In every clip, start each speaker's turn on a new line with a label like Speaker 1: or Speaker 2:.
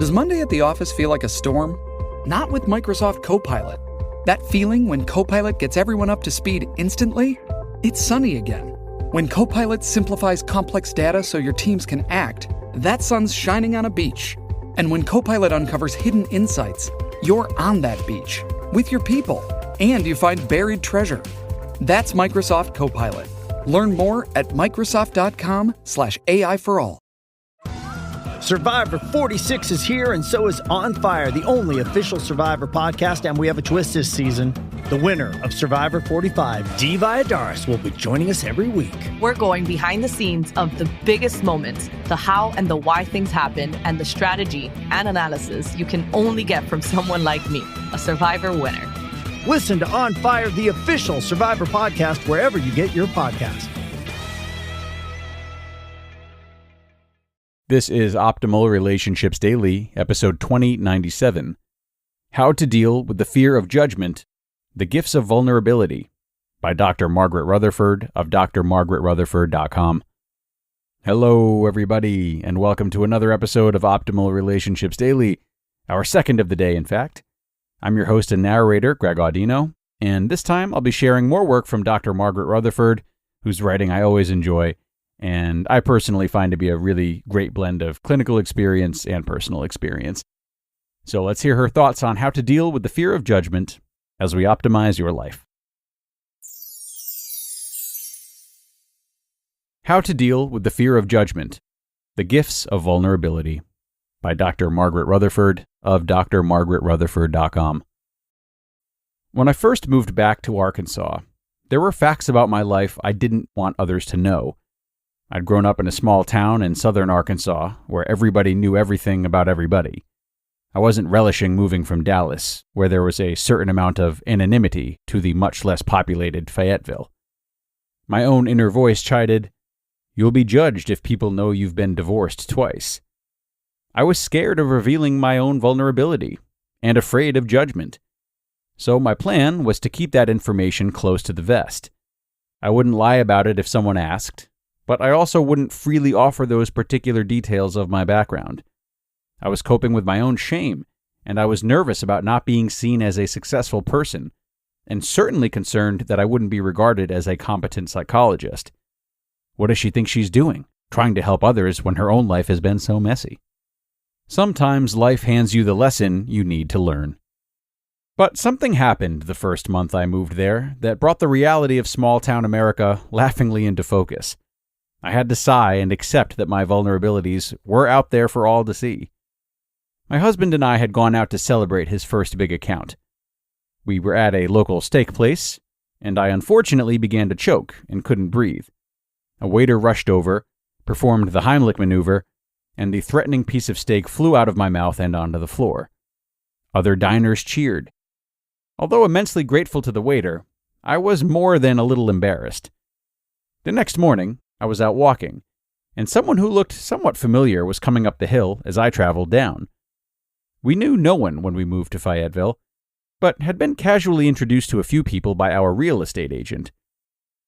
Speaker 1: Does Monday at the office feel like a storm? Not with Microsoft Copilot. That feeling when Copilot gets everyone up to speed instantly? It's sunny again. When Copilot simplifies complex data so your teams can act, that sun's shining on a beach. And when Copilot uncovers hidden insights, you're on that beach with your people, and you find buried treasure. That's Microsoft Copilot. Learn more at Microsoft.com/AI for all.
Speaker 2: Survivor 46 is here, and so is On Fire, the only official Survivor podcast, and we have a twist this season. The winner of Survivor 45, Dee Valladares, will be joining us every week.
Speaker 3: We're going behind the scenes of the biggest moments, the how and the why things happen, and the strategy and analysis you can only get from someone like me, a Survivor winner.
Speaker 2: Listen to On Fire, the official Survivor podcast, wherever you get your podcast.
Speaker 4: This is Optimal Relationships Daily, episode 2097. How to Deal with the Fear of Judgment, The Gifts of Vulnerability, by Dr. Margaret Rutherford of drmargaretrutherford.com. Hello, everybody, and welcome to another episode of Optimal Relationships Daily, our second of the day, in fact. I'm your host and narrator, Greg Audino, and this time I'll be sharing more work from Dr. Margaret Rutherford, whose writing I always enjoy, and I personally find to be a really great blend of clinical experience and personal experience. So let's hear her thoughts on how to deal with the fear of judgment as we optimize your life. How to Deal with the Fear of Judgment, The Gifts of Vulnerability, by Dr. Margaret Rutherford of drmargaretrutherford.com. When I first moved back to Arkansas, there were facts about my life I didn't want others to know. I'd grown up in a small town in southern Arkansas where everybody knew everything about everybody. I wasn't relishing moving from Dallas, where there was a certain amount of anonymity, to the much less populated Fayetteville. My own inner voice chided, "You'll be judged if people know you've been divorced twice." I was scared of revealing my own vulnerability and afraid of judgment. So my plan was to keep that information close to the vest. I wouldn't lie about it if someone asked, but I also wouldn't freely offer those particular details of my background. I was coping with my own shame, and I was nervous about not being seen as a successful person, and certainly concerned that I wouldn't be regarded as a competent psychologist. What does she think she's doing, trying to help others when her own life has been so messy? Sometimes life hands you the lesson you need to learn. But something happened the first month I moved there that brought the reality of small-town America laughingly into focus. I had to sigh and accept that my vulnerabilities were out there for all to see. My husband and I had gone out to celebrate his first big account. We were at a local steak place, and I unfortunately began to choke and couldn't breathe. A waiter rushed over, performed the Heimlich maneuver, and the threatening piece of steak flew out of my mouth and onto the floor. Other diners cheered. Although immensely grateful to the waiter, I was more than a little embarrassed. The next morning, I was out walking, and someone who looked somewhat familiar was coming up the hill as I traveled down. We knew no one when we moved to Fayetteville, but had been casually introduced to a few people by our real estate agent.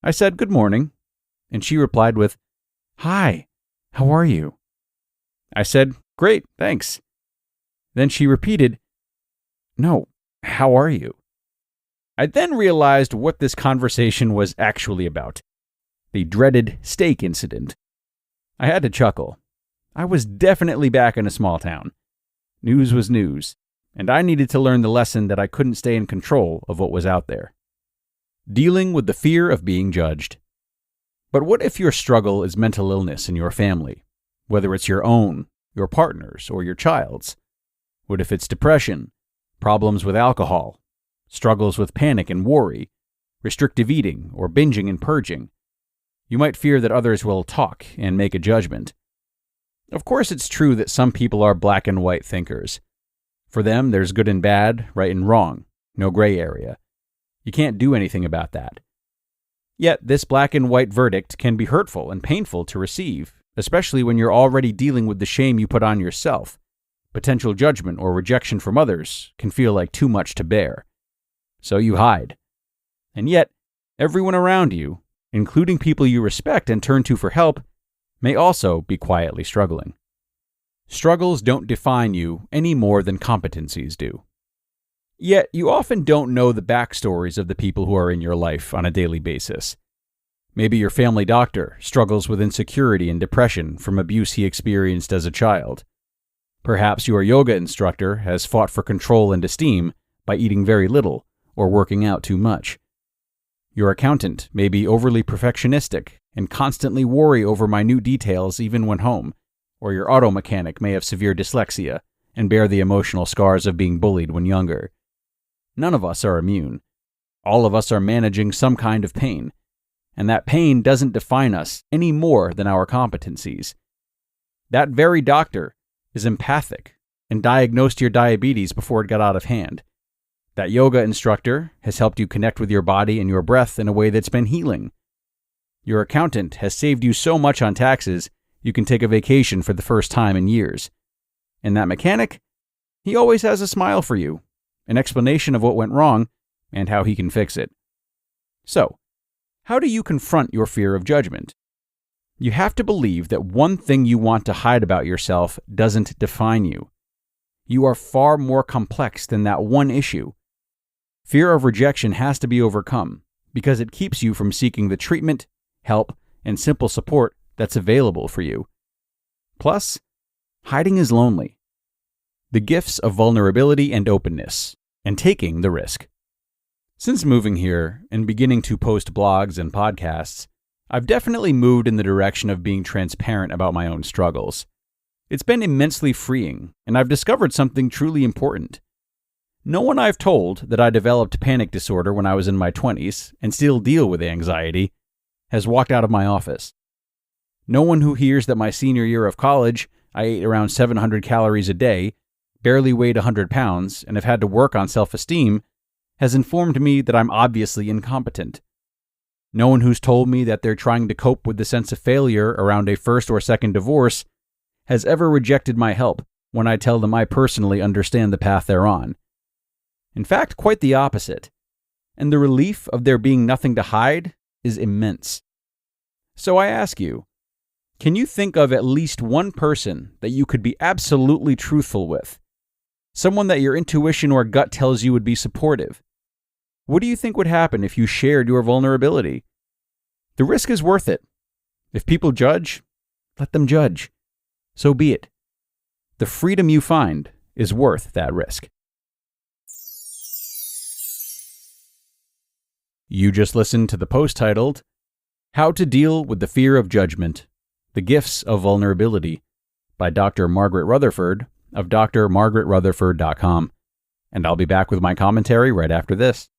Speaker 4: I said good morning, and she replied with, "Hi, how are you?" I said, "Great, thanks." Then she repeated, "No, how are you?" I then realized what this conversation was actually about. The dreaded steak incident. I had to chuckle. I was definitely back in a small town. News was news, and I needed to learn the lesson that I couldn't stay in control of what was out there. Dealing with the fear of being judged. But what if your struggle is mental illness in your family, whether it's your own, your partner's, or your child's? What if it's depression, problems with alcohol, struggles with panic and worry, restrictive eating, or binging and purging? You might fear that others will talk and make a judgment. Of course, it's true that some people are black and white thinkers. For them, there's good and bad, right and wrong, no gray area. You can't do anything about that. Yet, this black and white verdict can be hurtful and painful to receive, especially when you're already dealing with the shame you put on yourself. Potential judgment or rejection from others can feel like too much to bear. So you hide. And yet, everyone around you, including people you respect and turn to for help, may also be quietly struggling. Struggles don't define you any more than competencies do. Yet, you often don't know the backstories of the people who are in your life on a daily basis. Maybe your family doctor struggles with insecurity and depression from abuse he experienced as a child. Perhaps your yoga instructor has fought for control and esteem by eating very little or working out too much. Your accountant may be overly perfectionistic and constantly worry over minute details even when home, or your auto mechanic may have severe dyslexia and bear the emotional scars of being bullied when younger. None of us are immune. All of us are managing some kind of pain, and that pain doesn't define us any more than our competencies. That very doctor is empathic and diagnosed your diabetes before it got out of hand. That yoga instructor has helped you connect with your body and your breath in a way that's been healing. Your accountant has saved you so much on taxes, you can take a vacation for the first time in years. And that mechanic, he always has a smile for you, an explanation of what went wrong, and how he can fix it. So, how do you confront your fear of judgment? You have to believe that one thing you want to hide about yourself doesn't define you. You are far more complex than that one issue. Fear of rejection has to be overcome because it keeps you from seeking the treatment, help, and simple support that's available for you. Plus, hiding is lonely. The gifts of vulnerability and openness, and taking the risk. Since moving here and beginning to post blogs and podcasts, I've definitely moved in the direction of being transparent about my own struggles. It's been immensely freeing, and I've discovered something truly important. No one I've told that I developed panic disorder when I was in my 20s and still deal with anxiety has walked out of my office. No one who hears that my senior year of college I ate around 700 calories a day, barely weighed 100 pounds, and have had to work on self-esteem has informed me that I'm obviously incompetent. No one who's told me that they're trying to cope with the sense of failure around a first or second divorce has ever rejected my help when I tell them I personally understand the path they're on. In fact, quite the opposite. And the relief of there being nothing to hide is immense. So I ask you, can you think of at least one person that you could be absolutely truthful with? Someone that your intuition or gut tells you would be supportive? What do you think would happen if you shared your vulnerability? The risk is worth it. If people judge, let them judge. So be it. The freedom you find is worth that risk. You just listened to the post titled, How to Deal with the Fear of Judgment, The Gifts of Vulnerability by Dr. Margaret Rutherford of drmargaretrutherford.com. And I'll be back with my commentary right after this.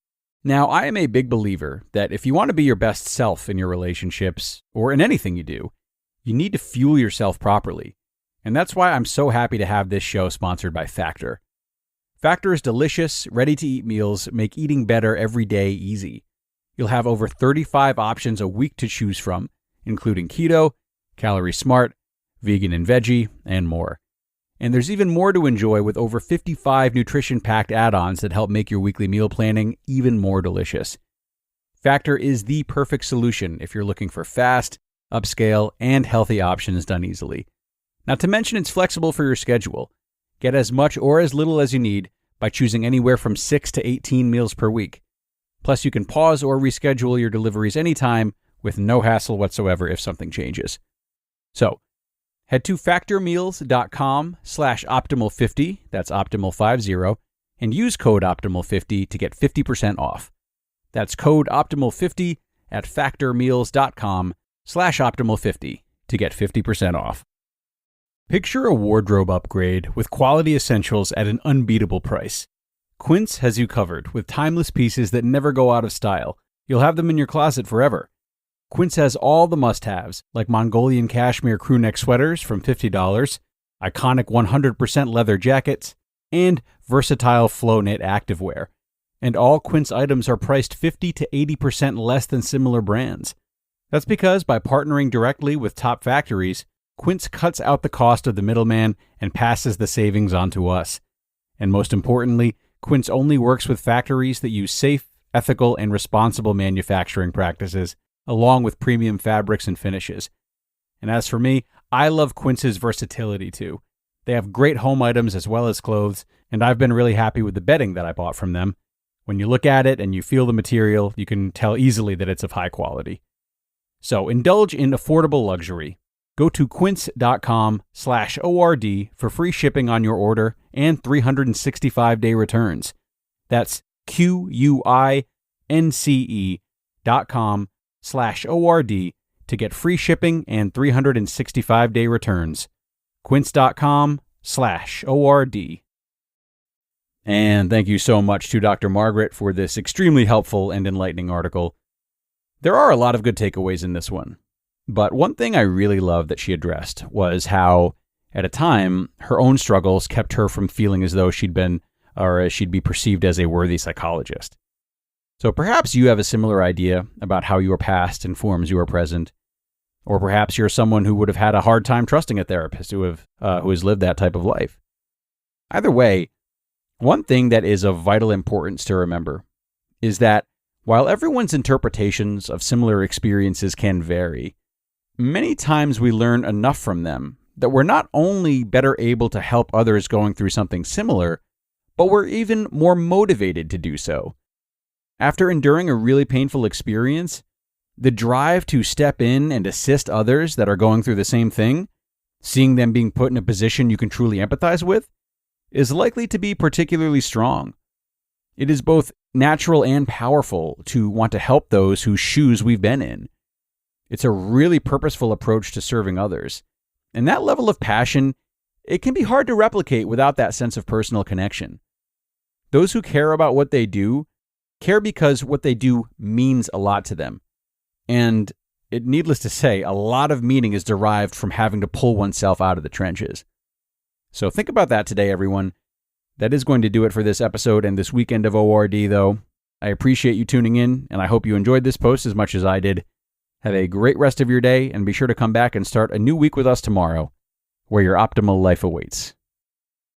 Speaker 4: Now, I am a big believer that if you want to be your best self in your relationships, or in anything you do, you need to fuel yourself properly. And that's why I'm so happy to have this show sponsored by Factor. Factor's delicious, ready-to-eat meals make eating better every day easy. You'll have over 35 options a week to choose from, including keto, calorie smart, vegan and veggie, and more. And there's even more to enjoy with over 55 nutrition-packed add-ons that help make your weekly meal planning even more delicious. Factor is the perfect solution if you're looking for fast, upscale, and healthy options done easily. Not to mention it's flexible for your schedule. Get as much or as little as you need by choosing anywhere from 6 to 18 meals per week. Plus, you can pause or reschedule your deliveries anytime with no hassle whatsoever if something changes. So, head to factormeals.com/optimal50, that's optimal50, and use code optimal50 to get 50% off. That's code optimal50 at factormeals.com/optimal50 to get 50% off. Picture a wardrobe upgrade with quality essentials at an unbeatable price. Quince has you covered with timeless pieces that never go out of style. You'll have them in your closet forever. Quince has all the must-haves, like Mongolian cashmere crewneck sweaters from $50, iconic 100% leather jackets, and versatile flow-knit activewear. And all Quince items are priced 50 to 80% less than similar brands. That's because by partnering directly with top factories, Quince cuts out the cost of the middleman and passes the savings on to us. And most importantly, Quince only works with factories that use safe, ethical, and responsible manufacturing practices, along with premium fabrics and finishes. And as for me, I love Quince's versatility too. They have great home items as well as clothes, and I've been really happy with the bedding that I bought from them. When you look at it and you feel the material, you can tell easily that it's of high quality. So indulge in affordable luxury. Go to quince.com/ORD for free shipping on your order and 365-day returns. That's QUINCE.com/ORD to get free shipping and 365-day returns. Quince.com/ORD. And thank you so much to Dr. Margaret for this extremely helpful and enlightening article. There are a lot of good takeaways in this one, but one thing I really loved that she addressed was how, at a time, her own struggles kept her from feeling as though she'd be perceived as a worthy psychologist. So perhaps you have a similar idea about how your past informs your present, or perhaps you're someone who would have had a hard time trusting a therapist who has lived that type of life. Either way, one thing that is of vital importance to remember is that while everyone's interpretations of similar experiences can vary, many times we learn enough from them that we're not only better able to help others going through something similar, but we're even more motivated to do so. After enduring a really painful experience, the drive to step in and assist others that are going through the same thing, seeing them being put in a position you can truly empathize with, is likely to be particularly strong. It is both natural and powerful to want to help those whose shoes we've been in. It's a really purposeful approach to serving others. And that level of passion, it can be hard to replicate without that sense of personal connection. Those who care about what they do care because what they do means a lot to them. And needless to say, a lot of meaning is derived from having to pull oneself out of the trenches. So think about that today, everyone. That is going to do it for this episode and this weekend of ORD, though. I appreciate you tuning in, and I hope you enjoyed this post as much as I did. Have a great rest of your day, and be sure to come back and start a new week with us tomorrow, where your optimal life awaits.